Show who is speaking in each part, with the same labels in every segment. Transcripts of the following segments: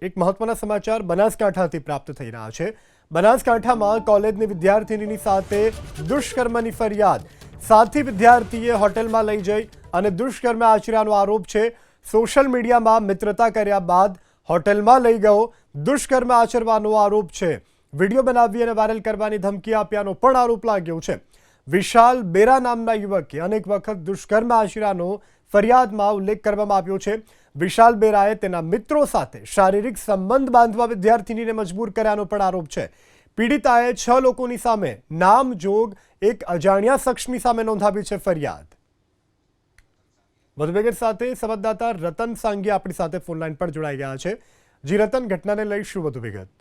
Speaker 1: એક મહત્વના સમાચાર બનાસકાંઠાથી પ્રાપ્ત થઈ રહ્યા છે। બનાસકાંઠામાં કોલેજની વિદ્યાર્થીનીની સાથે દુષ્કર્મની ફરિયાદ। સાથી વિદ્યાર્થીએ હોટેલમાં લઈ જઈ અને દુષ્કર્મ આચર્યાનો આરોપ છે। સોશિયલ મીડિયામાં મિત્રતા કર્યા બાદ હોટેલમાં લઈ ગયો, દુષ્કર્મ આચરવાનો આરોપ છે। વિડીયો બનાવી અને વાયરલ કરવાની ધમકી આપ્યાનો પણ આરોપ લાગ્યો છે। વિશાલ બેરા નામના યુવકે અનેક વખત દુષ્કર્મ આચર્યાનો ફરિયાદમાં ઉલ્લેખ કરવામાં આવ્યો છે। વિશાલ બેરાએ તેના મિત્રો સાથે શારીરિક સંબંધ બાંધવા વિદ્યાર્થીનીને મજબૂર કર્યાનો પણ આરોપ છે। પીડિતાએ 6 લોકોની સામે નામજોગ એક અજાણ્યા શખ્સની સામે નોંધાવી છે ફરિયાદ। વધુ વિગત સાથે સંવાદદાતા રતન સાંગી આપણી સાથે ફોનલાઈન પર જોડાઈ ગયા છે। જી રતન, ઘટનાને લઈ શું વધુ વિગત?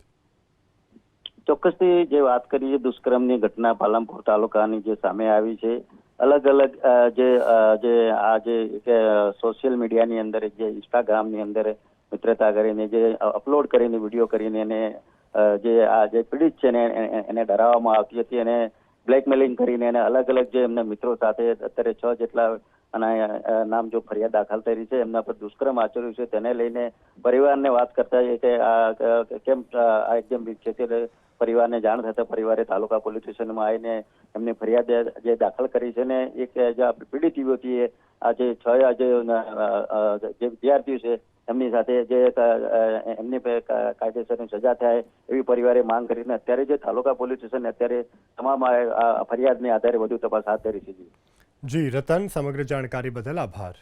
Speaker 2: ચોક્કસથી જે વાત કરી છે દુષ્કર્મની ઘટના પાલનપુર તાલુકાની જે સામે આવી છે। અલગ અલગ જે સોશિયલ મીડિયાની અંદર જે ઇન્સ્ટાગ્રામની અંદર મિત્રતા કરીને જે અપલોડ કરીને વિડીયો કરીને એને જે પીડિત છે ને એને ડરાવવામાં આવતી હતી અને બ્લેકમેલિંગ કરીને એને અલગ અલગ જે એમના મિત્રો સાથે અત્યારે 6 જેટલા નામ જો ફરિયાદ દાખલ થઈ છે, એમના પર દુષ્કર્મ આચર્યું છે, તેને લઈને પરિવારને વાત કરતા કે કેમ આ એકદમ છે તે પરિવારને જાણ થતા પરિવારે તાલુકા પોલીસ સ્ટેશનમાં આવીને એમની ફરિયાદ જે દાખલ કરી છે ને એક જે પીડિત યુવતીએ આ જે 6 જે વિદ્યાર્થીઓ છે એમની સાથે જે એમની કાયદેસરની સજા થાય એવી પરિવારે માંગ કરીને અત્યારે જે તાલુકા પોલીસ સ્ટેશન અત્યારે તમામ ફરિયાદને આધારે વધુ તપાસ હાથ ધરી છે।
Speaker 1: જી રતન, સમગ્ર જાણકારી બદલ આભાર।